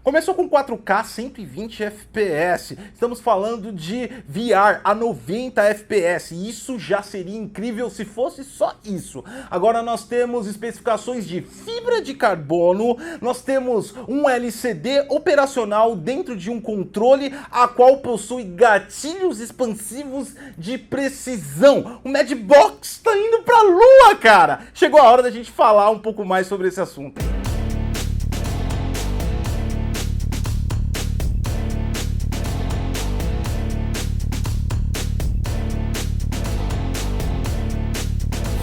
Começou com 4K 120 FPS, estamos falando de VR a 90 FPS, e isso já seria incrível se fosse só isso. Agora nós temos especificações de fibra de carbono, nós temos um LCD operacional dentro de um controle, a qual possui gatilhos expansivos de precisão. O Madbox está indo pra lua, cara! Chegou a hora da gente falar um pouco mais sobre esse assunto.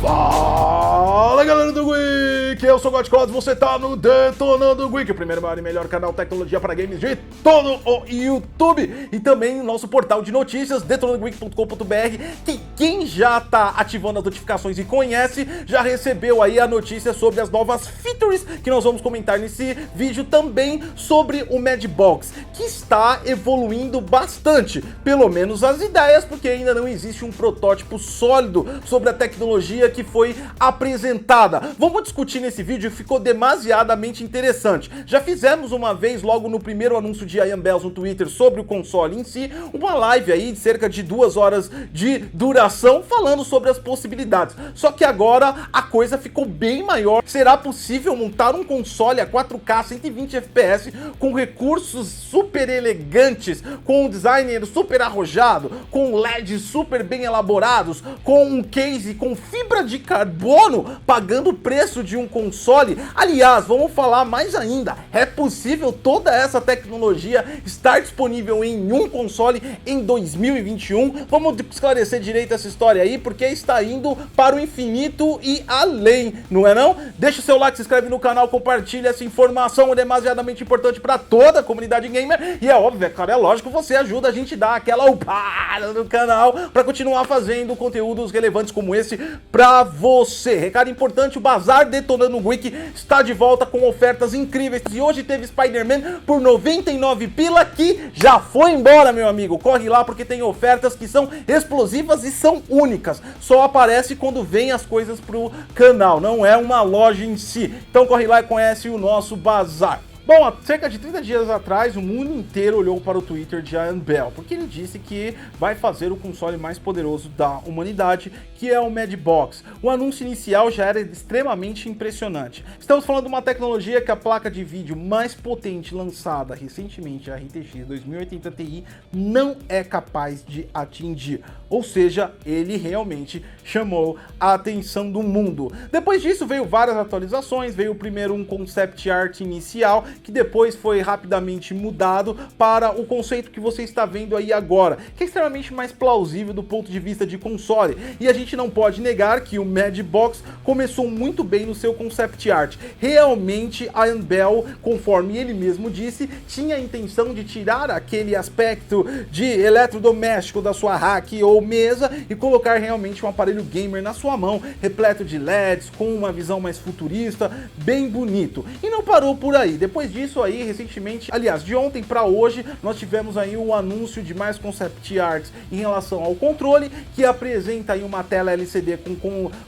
Fala galera do Geek, eu sou o GotCloud, você tá no Detonando o Geek, o primeiro, maior e melhor canal de tecnologia para games de todo o YouTube e também no nosso portal de notícias, detonandogeek.com.br, que quem já tá ativando as notificações e conhece, já recebeu aí a notícia sobre as novas features que nós vamos comentar nesse vídeo, também sobre o Madbox, que está evoluindo bastante, pelo menos as ideias, porque ainda não existe um protótipo sólido sobre a tecnologia que foi apresentada. Vamos discutir nesse vídeo, ficou demasiadamente interessante. Já fizemos uma vez, logo no primeiro anúncio de Ian Bells no Twitter sobre o console em si, uma live aí de cerca de 2 horas de duração falando sobre as possibilidades. Só que agora a coisa ficou bem maior. Será possível montar um console a 4K 120 FPS com recursos super elegantes, com um designer super arrojado, com LEDs super bem elaborados, com um case com fibra de carbono, pagando o preço de um console? Aliás, vamos falar mais ainda, é possível toda essa tecnologia estar disponível em um console em 2021? Vamos esclarecer direito essa história aí, porque está indo para o infinito e além, não é não? Deixa o seu like, se inscreve no canal, compartilha essa informação, é demasiadamente importante para toda a comunidade gamer, e é óbvio, é claro, é lógico, você ajuda a gente a dar aquela upada no canal para continuar fazendo conteúdos relevantes como esse para você. Recado importante, o Bazar Detonando o Geek está de volta com ofertas incríveis, e hoje teve Spider-Man por 99 pila, que já foi embora, meu amigo. Corre lá porque tem ofertas que são explosivas e são únicas, só aparece quando vem as coisas pro canal, não é uma loja em si. Então corre lá e conhece o nosso Bazar. Bom, há cerca de 30 dias atrás, o mundo inteiro olhou para o Twitter de Ian Bell, porque ele disse que vai fazer o console mais poderoso da humanidade, que é o Madbox. O anúncio inicial já era extremamente impressionante. Estamos falando de uma tecnologia que a placa de vídeo mais potente lançada recentemente, a RTX 2080 Ti, não é capaz de atingir. Ou seja, ele realmente chamou a atenção do mundo. Depois disso veio várias atualizações, veio primeiro um concept art inicial, que depois foi rapidamente mudado para o conceito que você está vendo aí agora, que é extremamente mais plausível do ponto de vista de console. E a gente não pode negar que o Madbox começou muito bem no seu concept art. Realmente, Ian Bell, conforme ele mesmo disse, tinha a intenção de tirar aquele aspecto de eletrodoméstico da sua rack ou mesa e colocar realmente um aparelho gamer na sua mão, repleto de LEDs, com uma visão mais futurista, bem bonito. E não parou por aí. Depois disso aí, recentemente, aliás, de ontem para hoje, nós tivemos aí um anúncio de mais concept arts em relação ao controle, que apresenta aí uma tela LCD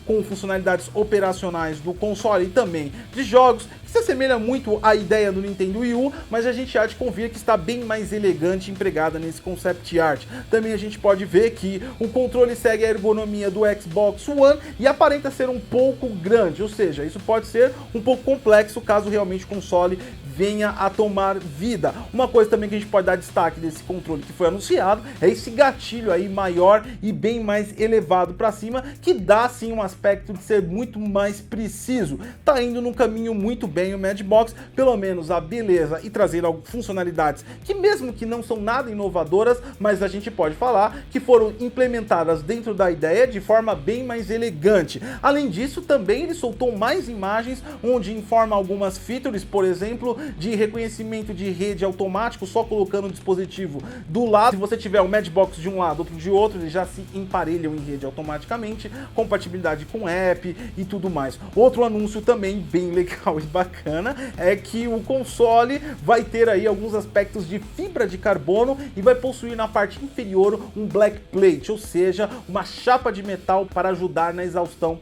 com funcionalidades operacionais do console e também de jogos, que se assemelha muito à ideia do Nintendo Wii U, mas a gente há de convir que está bem mais elegante empregada nesse concept art. Também a gente pode ver que o controle segue a ergonomia do Xbox One e aparenta ser um pouco grande, ou seja, isso pode ser um pouco complexo caso realmente o console venha a tomar vida. Uma coisa também que a gente pode dar destaque desse controle que foi anunciado é esse gatilho aí maior e bem mais elevado para cima, que dá sim um aspecto de ser muito mais preciso. Tá indo num caminho muito bem o Madbox, pelo menos a beleza e trazendo funcionalidades que, mesmo que não são nada inovadoras, mas a gente pode falar que foram implementadas dentro da ideia de forma bem mais elegante. Além disso, também ele soltou mais imagens onde informa algumas features, por exemplo, de reconhecimento de rede automático, só colocando o dispositivo do lado. Se você tiver o Madbox de um lado, outro de outro, eles já se emparelham em rede automaticamente, compatibilidade com app e tudo mais. Outro anúncio também bem legal e bacana é que o console vai ter aí alguns aspectos de fibra de carbono e vai possuir na parte inferior um black plate, ou seja, uma chapa de metal para ajudar na exaustão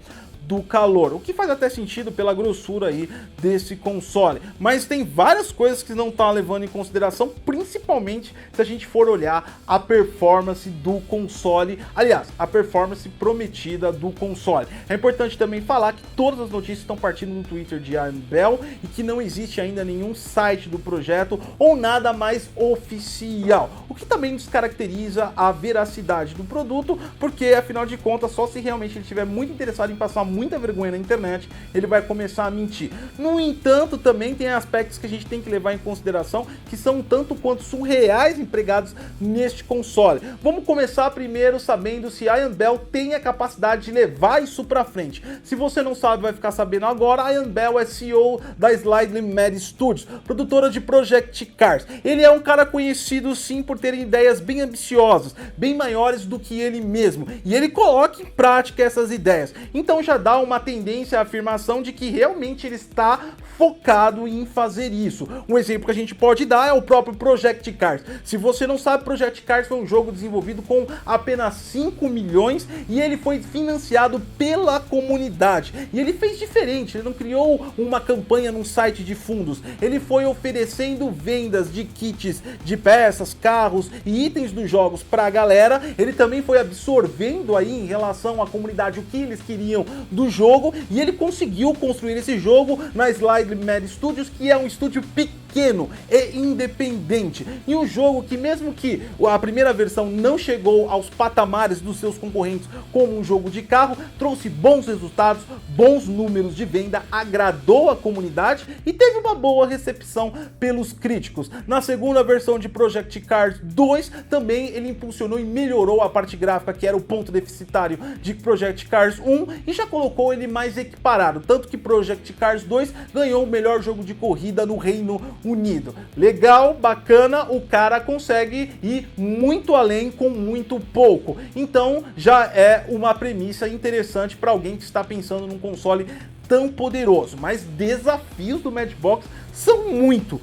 do calor, o que faz até sentido pela grossura aí desse console, mas tem várias coisas que não tá levando em consideração, principalmente se a gente for olhar a performance do console, aliás, a performance prometida do console. É importante também falar que todas as notícias estão partindo no Twitter de AMBEL e que não existe ainda nenhum site do projeto ou nada mais oficial, o que também descaracteriza a veracidade do produto, porque afinal de contas, só se realmente ele estiver muito interessado em passar muita vergonha na internet, ele vai começar a mentir. No entanto, também tem aspectos que a gente tem que levar em consideração que são um tanto quanto surreais empregados neste console. Vamos começar primeiro sabendo se a AMBEL tem a capacidade de levar isso pra frente. Se você não sabe, vai ficar sabendo agora. A AMBEL é CEO da Slightly Mad Studios, produtora de Project Cars. Ele é um cara conhecido sim por ter ideias bem ambiciosas, bem maiores do que ele mesmo, e ele coloca em prática essas ideias. Então já dá uma tendência à afirmação de que realmente ele está focado em fazer isso. Um exemplo que a gente pode dar é o próprio Project Cars. Se você não sabe, Project Cars foi um jogo desenvolvido com apenas 5 milhões e ele foi financiado pela comunidade. E ele fez diferente, ele não criou uma campanha num site de fundos, ele foi oferecendo vendas de kits, de peças, carros e itens dos jogos para a galera. Ele também foi absorvendo aí em relação à comunidade o que eles queriam do jogo e ele conseguiu construir esse jogo na Slightly Mad Studios, que é um estúdio pequeno e independente, e um jogo que, mesmo que a primeira versão não chegou aos patamares dos seus concorrentes como um jogo de carro, trouxe bons resultados, bons números de venda, agradou a comunidade e teve uma boa recepção pelos críticos. Na segunda versão de Project Cars 2, também ele impulsionou e melhorou a parte gráfica, que era o ponto deficitário de Project Cars 1, e já colocou ele mais equiparado, tanto que Project Cars 2 ganhou o melhor jogo de corrida no Reino Unido. Legal, bacana, o cara consegue ir muito além com muito pouco. Então já é uma premissa interessante para alguém que está pensando num console tão poderoso. Mas desafios do Madbox são muito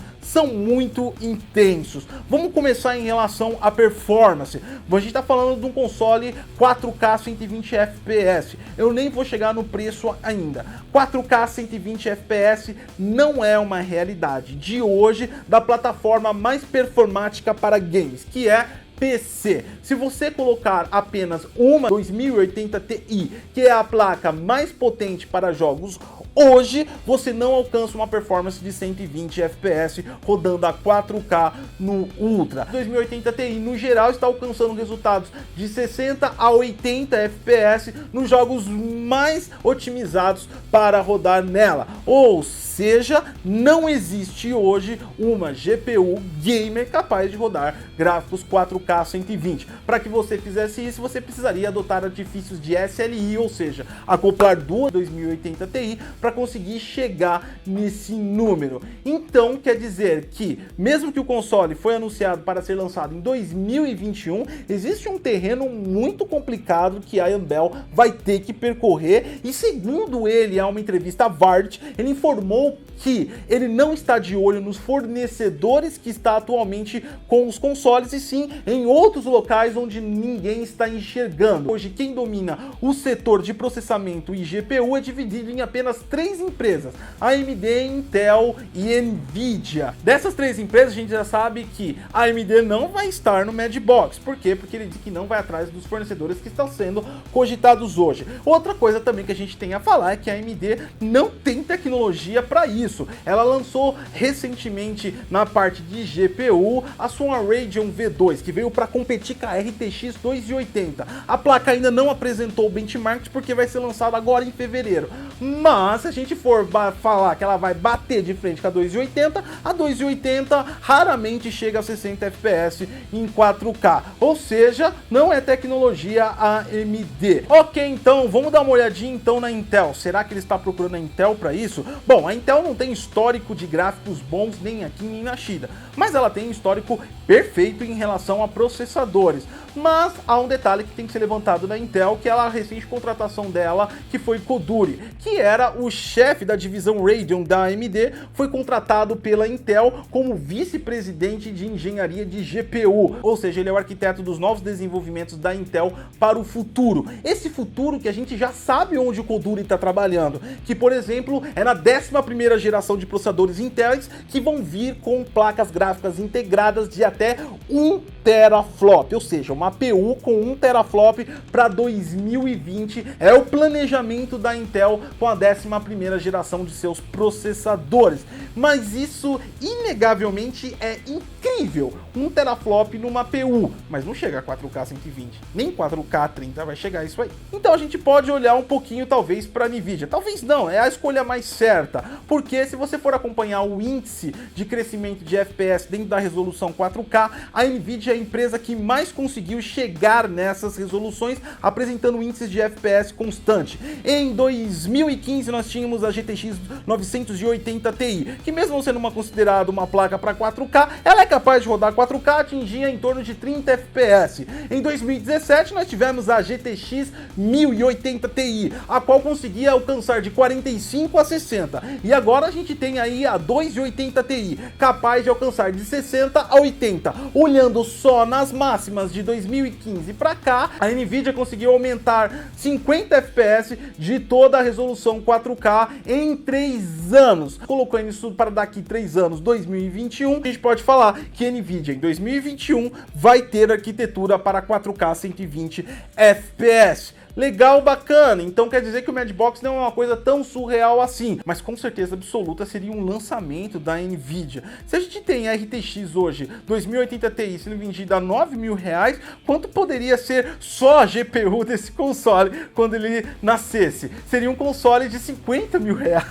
intensos. Vamos começar em relação à performance. A gente está falando de um console 4K 120 FPS. Eu nem vou chegar no preço ainda. 4K 120 FPS não é uma realidade de hoje da plataforma mais performática para games, que é PC. Se você colocar apenas uma 2080 Ti, que é a placa mais potente para jogos hoje, você não alcança uma performance de 120 FPS rodando a 4K no Ultra. 2080 Ti no geral está alcançando resultados de 60 a 80 FPS nos jogos mais otimizados para rodar nela. Ou seja, não existe hoje uma GPU gamer capaz de rodar gráficos 4K 120. Para que você fizesse isso, você precisaria adotar artifícios de SLI, ou seja, acoplar duas 2080 Ti para conseguir chegar nesse número. Então, quer dizer que, mesmo que o console foi anunciado para ser lançado em 2021, existe um terreno muito complicado que a AMBEL vai ter que percorrer, e segundo ele, há uma entrevista à Variety, ele informou que ele não está de olho nos fornecedores que está atualmente com os consoles, e sim em outros locais onde ninguém está enxergando. Hoje, quem domina o setor de processamento e GPU é dividido em apenas 3 empresas: AMD, Intel e Nvidia. Dessas 3 empresas, a gente já sabe que a AMD não vai estar no Madbox. Por quê? Porque ele diz que não vai atrás dos fornecedores que estão sendo cogitados hoje. Outra coisa também que a gente tem a falar é que a AMD não tem tecnologia para isso. Ela lançou recentemente na parte de GPU a sua Radeon V2, que veio para competir com a RTX 2080. A placa ainda não apresentou o benchmark porque vai ser lançada agora em fevereiro. Mas se a gente for falar que ela vai bater de frente com a 2080, a 2080 raramente chega a 60 FPS em 4K. Ou seja, não é tecnologia AMD. Ok, então vamos dar uma olhadinha então na Intel. Será que ele está procurando a Intel para isso? Bom, a Intel não tem histórico de gráficos bons nem aqui nem na China, mas ela tem um histórico perfeito em relação a processadores. Mas há um detalhe que tem que ser levantado na Intel, que é a recente contratação dela, que foi Koduri, que era o chefe da divisão Radeon da AMD, foi contratado pela Intel como vice-presidente de engenharia de GPU, ou seja, ele é o arquiteto dos novos desenvolvimentos da Intel para o futuro. Esse futuro que a gente já sabe onde o Koduri está trabalhando, que por exemplo é na 11ª geração de processadores Intel que vão vir com placas gráficas integradas de até 1 teraflop, ou seja, uma APU com 1 teraflop para 2020 é o planejamento da Intel com a 11ª geração de seus processadores. Mas isso inegavelmente é incrível, 1 teraflop numa APU, mas não chega a 4K 120, nem 4K 30 vai chegar isso aí. Então a gente pode olhar um pouquinho talvez para a Nvidia, talvez não, é a escolha mais certa, porque se você for acompanhar o índice de crescimento de FPS dentro da resolução 4K, a Nvidia é a empresa que mais conseguiu chegar nessas resoluções, apresentando índices de FPS constante. Em 2015 nós tínhamos a GTX 980 Ti, que mesmo sendo considerada uma placa para 4K, ela é capaz de rodar 4K, atingia em torno de 30 FPS. Em 2017 nós tivemos a GTX 1080 Ti, a qual conseguia alcançar de 45 a 60, e agora a gente tem aí a 2080 Ti, capaz de alcançar de 60 a 80. Olhando só nas máximas de 2015 para cá, a Nvidia conseguiu aumentar 50 FPS de toda a resolução 4K em 3 anos. Colocando isso para daqui 3 anos, 2021, a gente pode falar que a Nvidia em 2021 vai ter arquitetura para 4K 120 FPS. Legal, bacana, então quer dizer que o Madbox não é uma coisa tão surreal assim, mas com certeza absoluta seria um lançamento da Nvidia. Se a gente tem a RTX hoje, 2080 Ti sendo vendida a R$9.000, quanto poderia ser só a GPU desse console quando ele nascesse? Seria um console de R$50.000.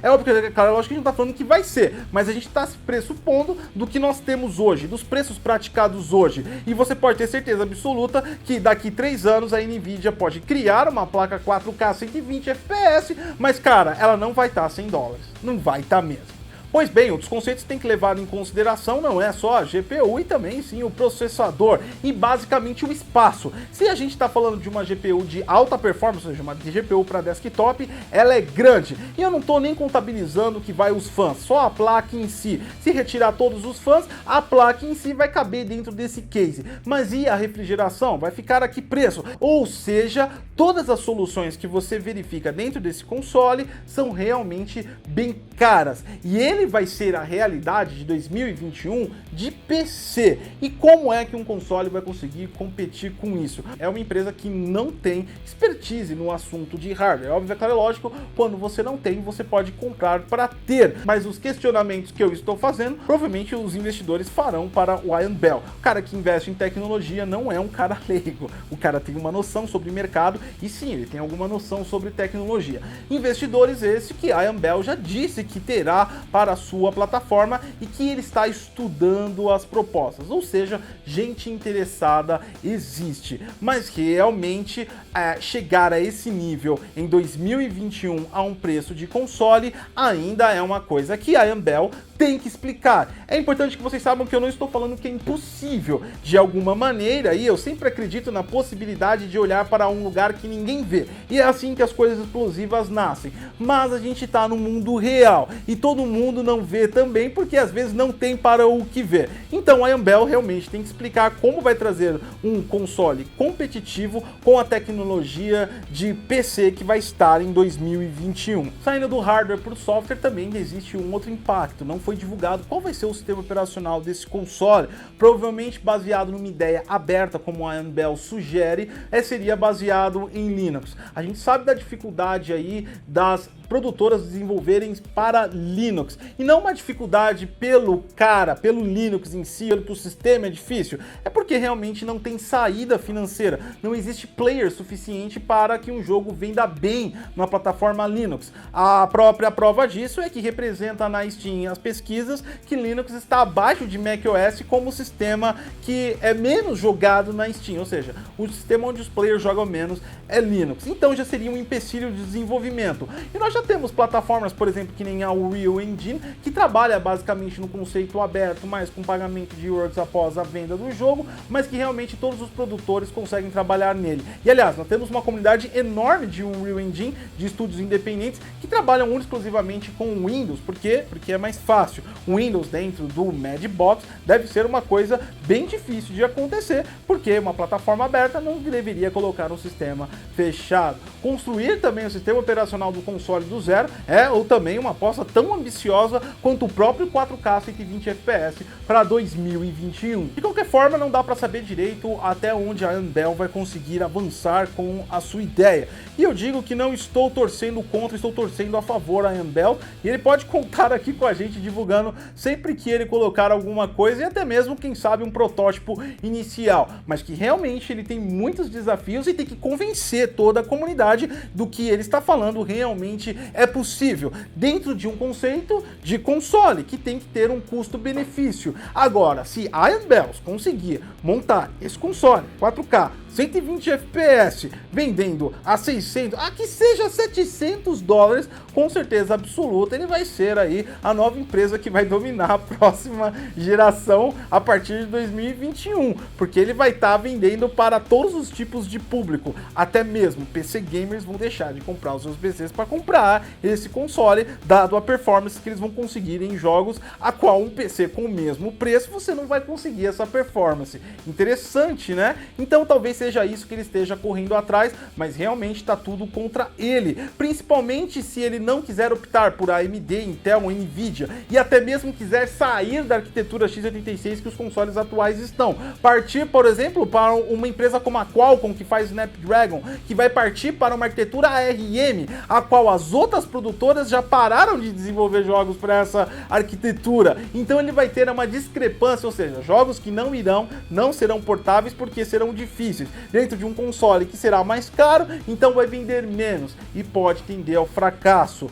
É óbvio que, claro, lógico que a gente não tá falando que vai ser, mas a gente tá se pressupondo do que nós temos hoje, dos preços praticados hoje, e você pode ter certeza absoluta que daqui 3 anos a Nvidia pode criar uma placa 4K 120 FPS, mas cara, ela não vai estar $100, não vai estar mesmo. Pois bem, outros conceitos tem que levar em consideração não é só a GPU e também sim o processador e basicamente o espaço. Se a gente está falando de uma GPU de alta performance, ou seja, uma GPU para desktop, ela é grande. E eu não estou nem contabilizando que vai os fãs, só a placa em si. Se retirar todos os fãs, a placa em si vai caber dentro desse case. Mas e a refrigeração? Vai ficar aqui preso. Ou seja, todas as soluções que você verifica dentro desse console são realmente bem caras. E ele vai ser a realidade de 2021 de PC. E como é que um console vai conseguir competir com isso? É uma empresa que não tem expertise no assunto de hardware. Óbvio, é claro, lógico, quando você não tem, você pode comprar para ter. Mas os questionamentos que eu estou fazendo, provavelmente os investidores farão para o Ian Bell. O cara que investe em tecnologia não é um cara leigo. O cara tem uma noção sobre mercado e sim, ele tem alguma noção sobre tecnologia. Investidores esse que Ian Bell já disse que terá para a sua plataforma e que ele está estudando as propostas, ou seja, gente interessada existe, mas realmente chegar a esse nível em 2021 a um preço de console ainda é uma coisa que a Ian Bell tem que explicar. É importante que vocês saibam que eu não estou falando que é impossível de alguma maneira, e eu sempre acredito na possibilidade de olhar para um lugar que ninguém vê, e é assim que as coisas explosivas nascem, mas a gente está no mundo real e todo mundo não vê também porque às vezes não tem para o que ver. Então a Ian Bell realmente tem que explicar como vai trazer um console competitivo com a tecnologia de PC que vai estar em 2021. Saindo do hardware para o software também existe um outro impacto, não foi divulgado qual vai ser o sistema operacional desse console, provavelmente baseado numa ideia aberta como a Ian Bell sugere, seria baseado em Linux. A gente sabe da dificuldade aí das produtoras desenvolverem para Linux, e não uma dificuldade pelo Linux em si, pelo sistema é difícil, é porque realmente não tem saída financeira, não existe player suficiente para que um jogo venda bem na plataforma Linux. A própria prova disso é que representa na Steam as pesquisas que Linux está abaixo de macOS como sistema que é menos jogado na Steam, ou seja, o sistema onde os players jogam menos é Linux, então já seria um empecilho de desenvolvimento. E nós já já temos plataformas, por exemplo, que nem a Unreal Engine, que trabalha basicamente no conceito aberto, mas com pagamento de rewards após a venda do jogo, mas que realmente todos os produtores conseguem trabalhar nele. E aliás, nós temos uma comunidade enorme de Unreal Engine, de estúdios independentes, que trabalham exclusivamente com Windows. Por quê? Porque é mais fácil. O Windows dentro do Madbox deve ser uma coisa bem difícil de acontecer, porque uma plataforma aberta não deveria colocar um sistema fechado. Construir também o sistema operacional do console do zero é ou também uma aposta tão ambiciosa quanto o próprio 4K 120 FPS para 2021. De qualquer forma, não dá para saber direito até onde a Anbel vai conseguir avançar com a sua ideia. E eu digo que não estou torcendo contra, estou torcendo a favor a Anbel, e ele pode contar aqui com a gente divulgando sempre que ele colocar alguma coisa, e até mesmo, quem sabe, um protótipo inicial, mas que realmente ele tem muitos desafios e tem que convencer toda a comunidade do que ele está falando realmente é possível, dentro de um conceito de console, que tem que ter um custo-benefício. Agora, se a Anbel conseguir montar esse console 4K, 120 FPS, vendendo a 600, que seja 700 dólares, com certeza absoluta, ele vai ser aí a nova empresa que vai dominar a próxima geração a partir de 2021, porque ele vai estar vendendo para todos os tipos de público, até mesmo PC gamers vão deixar de comprar os seus PCs para comprar esse console, dado a performance que eles vão conseguir em jogos, a qual um PC com o mesmo preço você não vai conseguir essa performance. Interessante, né? Então talvez seja isso que ele esteja correndo atrás, mas realmente está tudo contra ele, principalmente se ele não quiser optar por AMD, Intel ou Nvidia, e até mesmo quiser sair da arquitetura x86 que os consoles atuais estão, partir, por exemplo, para uma empresa como a Qualcomm, que faz Snapdragon, que vai partir para uma arquitetura ARM, a qual as outras produtoras já pararam de desenvolver jogos para essa arquitetura. Então ele vai ter uma discrepância, ou seja, jogos que não serão portáveis porque serão difíceis, dentro de um console que será mais caro, então vai vender menos e pode tender ao fracasso.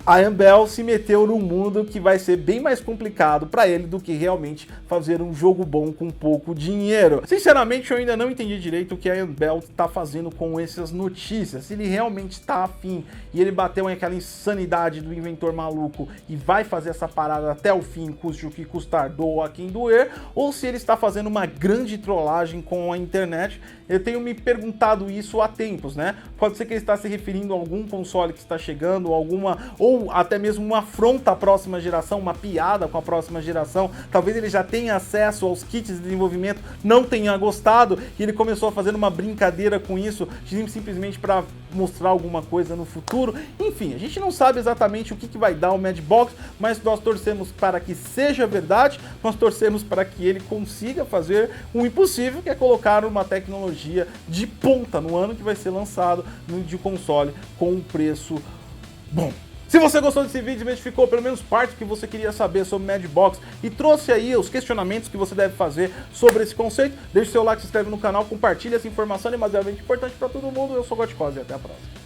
A Anbel se meteu num mundo que vai ser bem mais complicado para ele do que realmente fazer um jogo bom com pouco dinheiro. Sinceramente, eu ainda não entendi direito o que a Anbel está fazendo com essas notícias. Se ele realmente está afim e ele bateu naquela insanidade do inventor maluco e vai fazer essa parada até o fim, custe o que custar, doa quem doer, ou se ele está fazendo uma grande trollagem com a internet. Eu tenho me perguntado isso há tempos, né? Pode ser que ele está se referindo a algum console que está chegando, ou até mesmo uma afronta à próxima geração, uma piada com a próxima geração. Talvez ele já tenha acesso aos kits de desenvolvimento, não tenha gostado, e ele começou a fazer uma brincadeira com isso, simplesmente para mostrar alguma coisa no futuro. Enfim, a gente não sabe exatamente o que vai dar o Madbox, mas nós torcemos para que seja verdade, nós torcemos para que ele consiga fazer o impossível, que é colocar uma tecnologia de ponta no ano que vai ser lançado de console com um preço bom. Se você gostou desse vídeo, identificou pelo menos parte do que você queria saber sobre o Madbox e trouxe aí os questionamentos que você deve fazer sobre esse conceito, deixe seu like, se inscreve no canal, compartilhe essa informação, é demasiadamente importante para todo mundo. Eu sou o Gotcose e até a próxima.